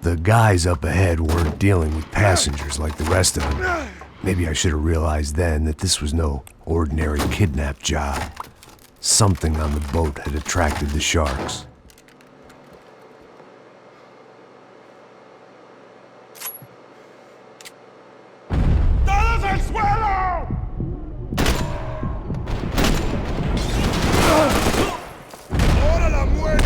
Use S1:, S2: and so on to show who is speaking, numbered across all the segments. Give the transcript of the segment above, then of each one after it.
S1: the guys up ahead weren't dealing with passengers like the rest of them. Maybe I should have realized then that this was no ordinary kidnap job. Something on the boat had attracted the sharks.
S2: ¡Todos al suelo! ¡Ahora la muerte!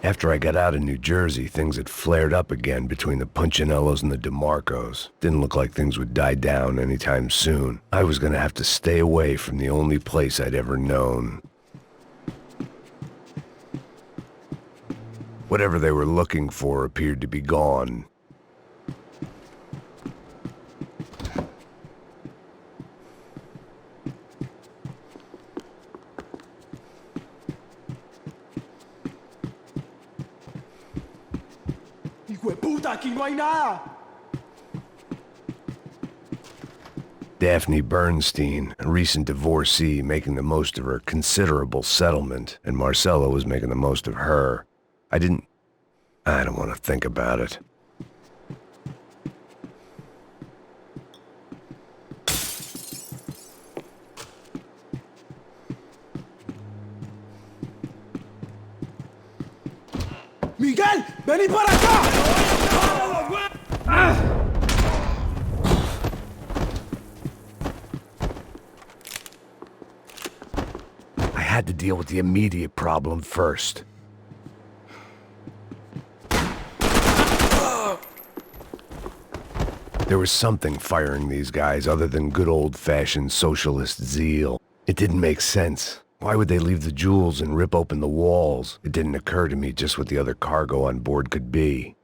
S1: After I got out of New Jersey, things had flared up again between the Punchinellos and the DeMarcos. Didn't look like things would die down anytime soon. I was gonna have to stay away from the only place I'd ever known. Whatever they were looking for appeared to be gone.
S2: ¡Aquí no hay nada!
S1: Daphne Bernstein, a recent divorcee, making the most of her considerable settlement, and Marcella was making the most of her. I don't want to think about it.
S2: ¡Miguel! ¡Vení para acá!
S1: I had to deal with the immediate problem first. There was something firing these guys other than good old-fashioned socialist zeal. It didn't make sense. Why would they leave the jewels and rip open the walls? It didn't occur to me just what the other cargo on board could be.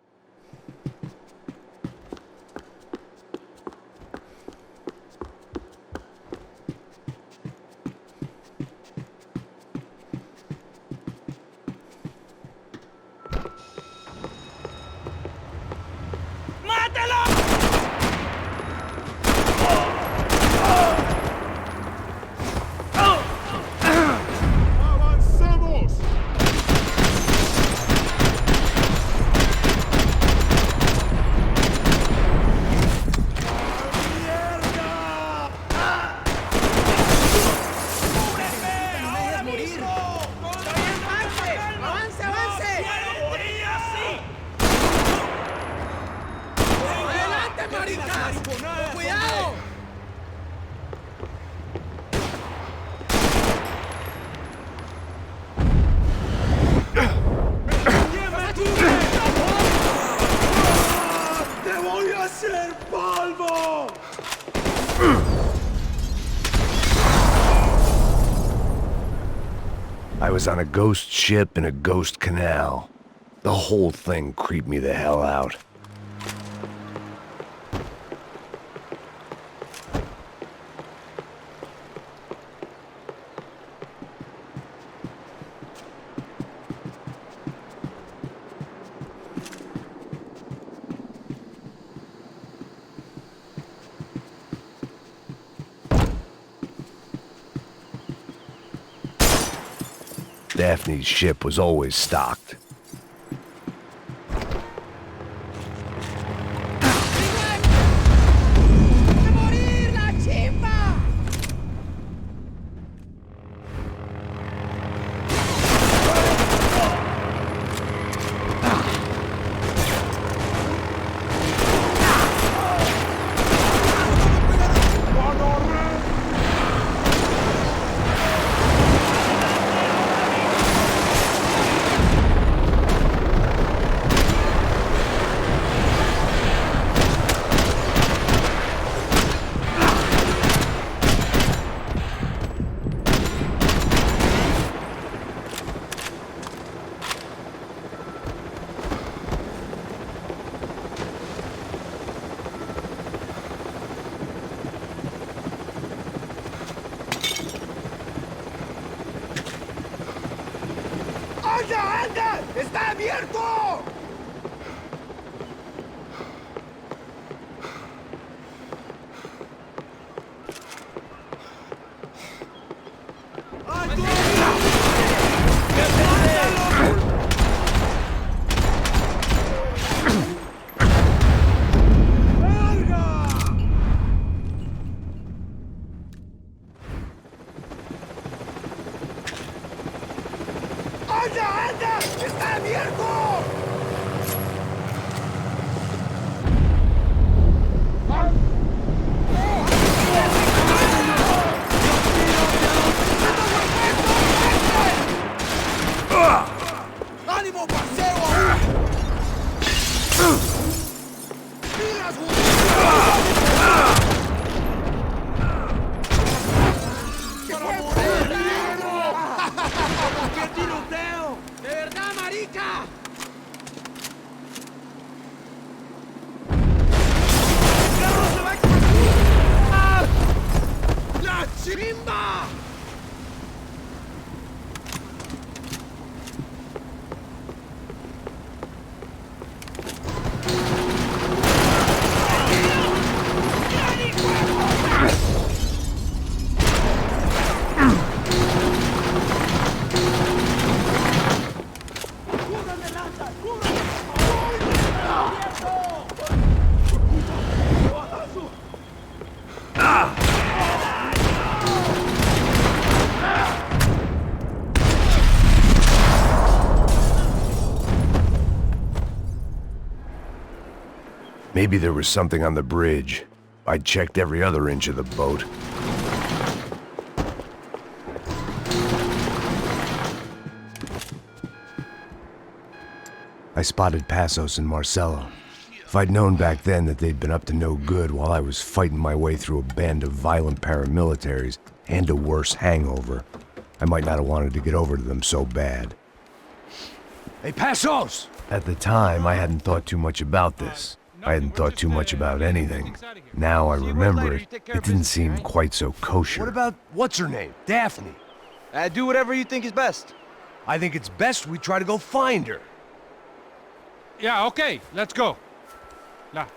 S1: I was on a ghost ship in a ghost canal. The whole thing creeped me the hell out. Daphne's ship was always stocked.
S2: ¡Está abierto! último paseo aún. ¡Pilas, ¡Que para morir, negro! ¡Qué tiroteo! ¡De verdad, marica! ¡La chimba!
S1: Maybe there was something on the bridge. I checked every other inch of the boat. I spotted Passos and Marcelo. If I'd known back then that they'd been up to no good while I was fighting my way through a band of violent paramilitaries and a worse hangover, I might not have wanted to get over to them so bad. Hey, Passos! At the time, I hadn't thought too much about this. I hadn't thought too much about anything. Now I remember it, it didn't seem quite so kosher.
S3: What about, what's her name? Daphne.
S4: Do whatever you think is best.
S3: I think it's best we try to go find her.
S5: Yeah, okay, let's go. Nah.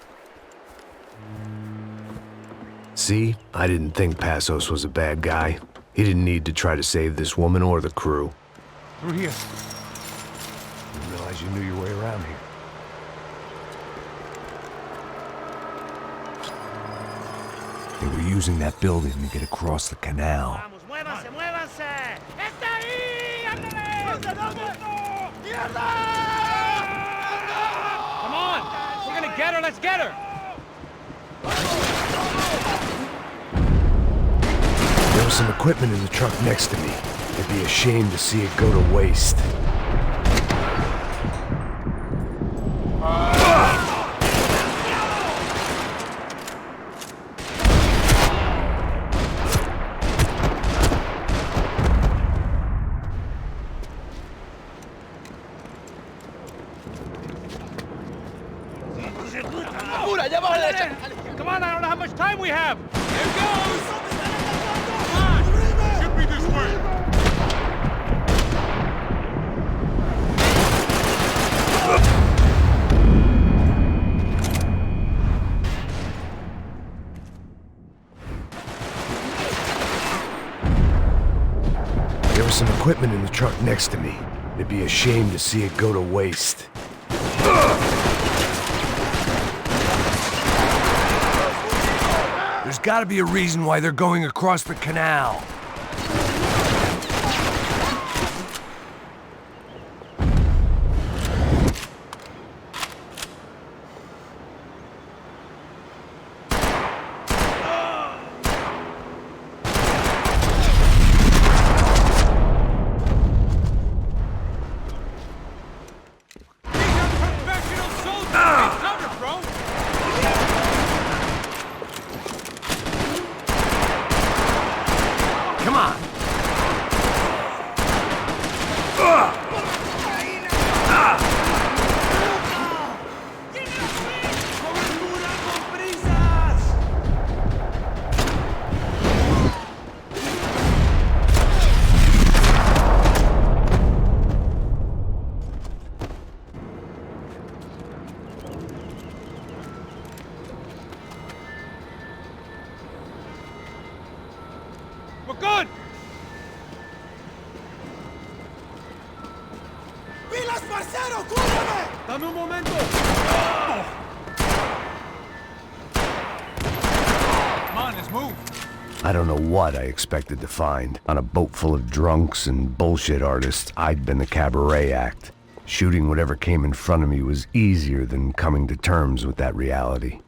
S1: See? I didn't think Passos was a bad guy. He didn't need to try to save this woman or the crew.
S5: Through here.
S1: Didn't realize you knew your way around here. They were using that building to get across the canal.
S6: Vamos, muévanse, muévanse. ¡Está ahí! ¡Ándale!
S5: Come on! We're gonna get her, let's get her!
S1: There was some equipment in the truck next to me. It'd be a shame to see it go to waste.
S5: Come on, I don't know how much time we have! Here goes! Come on! Should be this way!
S1: There was some equipment in the truck next to me. It'd be a shame to see it go to waste. There's gotta be a reason why they're going across the canal.
S5: We're good!
S2: ¡Pilas, parcero! ¡Cúbrame!
S3: Dame un momento.
S5: Come on, let's move!
S1: I don't know what I expected to find. On a boat full of drunks and bullshit artists, I'd been the cabaret act. Shooting whatever came in front of me was easier than coming to terms with that reality.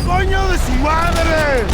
S2: ¡Coño de su madre!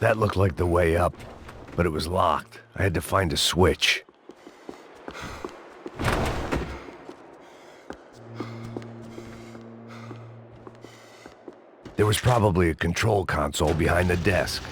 S1: That looked like the way up, but it was locked. I had to find a switch. There was probably a control console behind the desk.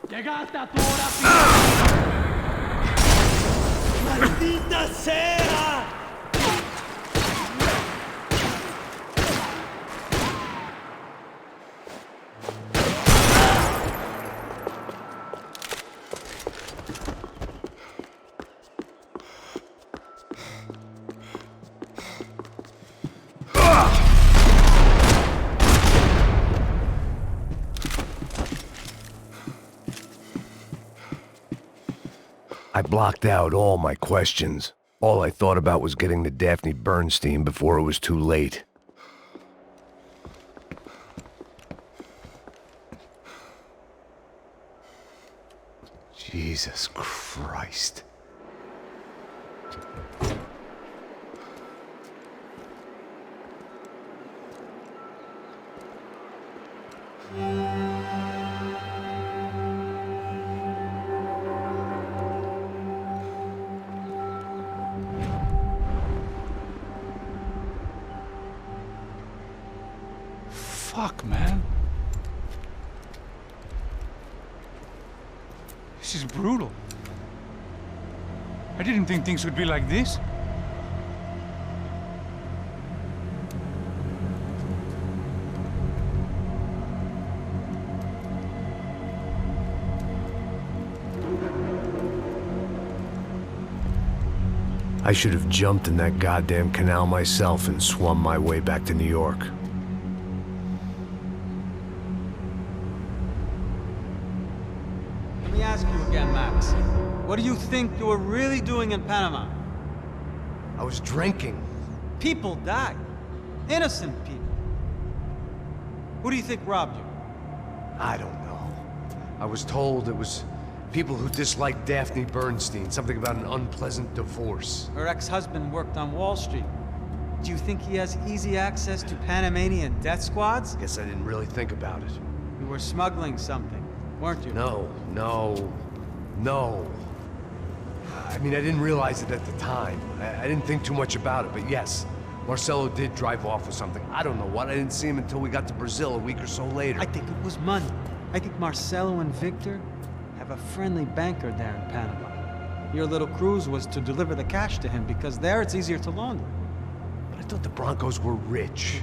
S6: Llegaste a tu hora final. ¡Maldita sea!
S1: I blocked out all my questions. All I thought about was getting to Daphne Bernstein before it was too late. Jesus Christ.
S5: Fuck, man. This is brutal. I didn't think things would be like this.
S1: I should have jumped in that goddamn canal myself and swum my way back to New York.
S7: Let me ask you again, Max. What do you think you were really doing in Panama?
S3: I was drinking.
S7: People died. Innocent people. Who do you think robbed you?
S3: I don't know. I was told it was people who disliked Daphne Bernstein, something about an unpleasant divorce.
S7: Her ex-husband worked on Wall Street. Do you think he has easy access to Panamanian death squads?
S3: Guess I didn't really think about it.
S7: You were smuggling something, weren't you?
S3: No. I mean, I didn't realize it at the time. I didn't think too much about it, but yes, Marcelo did drive off with something. I don't know what. I didn't see him until we got to Brazil a week or so later.
S7: I think it was money. I think Marcelo and Victor have a friendly banker there in Panama. Your little cruise was to deliver the cash to him because there it's easier to launder.
S3: But I thought the Broncos were rich.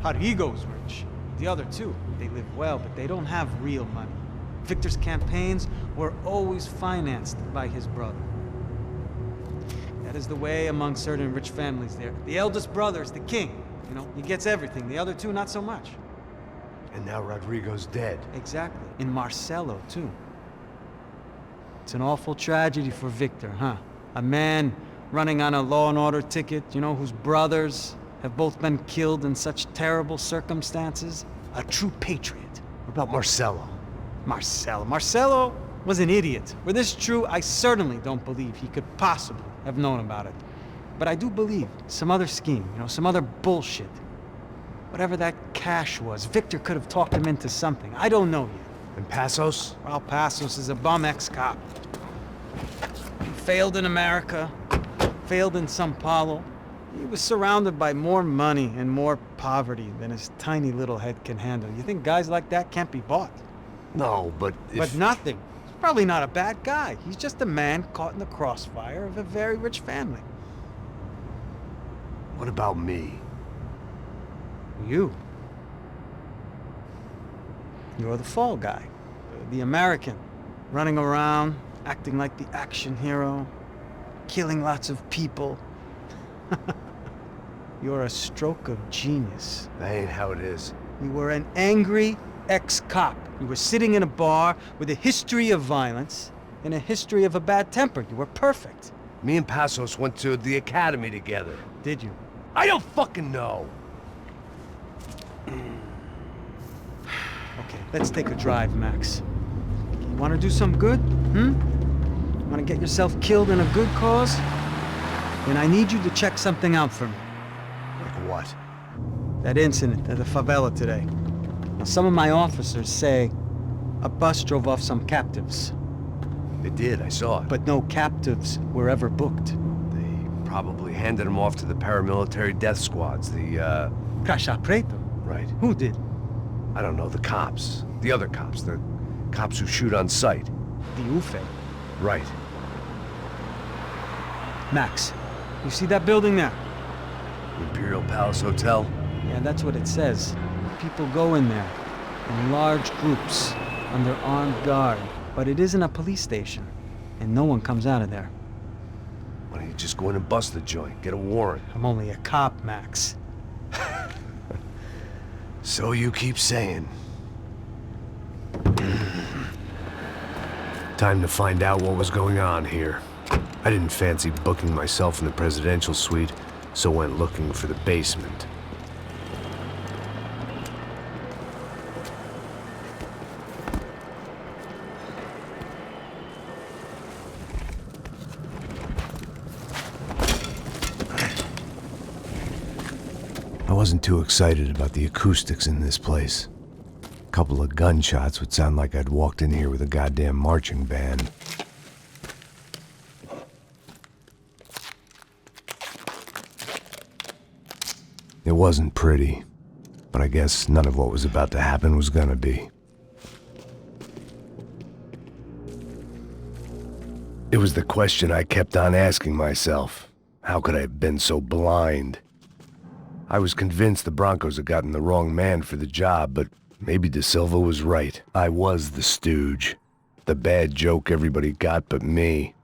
S7: Rodrigo's rich. The other two, they live well, but they don't have real money. Victor's campaigns were always financed by his brother. That is the way among certain rich families there. The eldest brother is the king. You know, he gets everything. The other two, not so much.
S3: And now Rodrigo's dead.
S7: Exactly. And Marcelo, too. It's an awful tragedy for Victor, huh? A man running on a law and order ticket, you know, whose brothers have both been killed in such terrible circumstances. A true patriot.
S3: What about Marcelo?
S7: Marcelo was an idiot. Were this true, I certainly don't believe he could possibly have known about it. But I do believe some other scheme, you know, some other bullshit. Whatever that cash was, Victor could have talked him into something. I don't know yet.
S3: And Passos?
S7: Well, Passos is a bum ex-cop. He failed in America, failed in Sao Paulo. He was surrounded by more money and more poverty than his tiny little head can handle. You think guys like that can't be bought?
S3: No, but
S7: But nothing. He's probably not a bad guy. He's just a man caught in the crossfire of a very rich family.
S3: What about me?
S7: You. You're the fall guy. The American. Running around, acting like the action hero. Killing lots of people. You're a stroke of genius.
S3: That ain't how it is.
S7: You were an angry ex-cop. You were sitting in a bar with a history of violence and a history of a bad temper. You were perfect.
S3: Me and Passos went to the academy together.
S7: Did you?
S3: I don't fucking know.
S7: Okay, let's take a drive, Max. You want to do some good? Want to get yourself killed in a good cause? Then I need you to check something out for me.
S3: Like what?
S7: That incident at the favela today. Now, some of my officers say a bus drove off some captives.
S3: They did, I saw it.
S7: But no captives were ever booked.
S3: They probably handed them off to the paramilitary death squads, the,
S7: Caixa Preto?
S3: Right.
S7: Who did?
S3: I don't know, the cops. The other cops. The cops who shoot on sight.
S7: The UFE.
S3: Right.
S7: Max, you see that building there?
S3: Imperial Palace Hotel?
S7: Yeah, that's what it says. People go in there, in large groups, under armed guard. But it isn't a police station, and no one comes out of there.
S3: Why don't you just go in and bust the joint, get a warrant?
S7: I'm only a cop, Max.
S3: So you keep saying.
S1: Time to find out what was going on here. I didn't fancy booking myself in the presidential suite, so went looking for the basement. I wasn't too excited about the acoustics in this place. Couple of gunshots would sound like I'd walked in here with a goddamn marching band. It wasn't pretty, but I guess none of what was about to happen was gonna be. It was the question I kept on asking myself. How could I have been so blind? I was convinced the Broncos had gotten the wrong man for the job, but maybe De Silva was right. I was the stooge. The bad joke everybody got but me.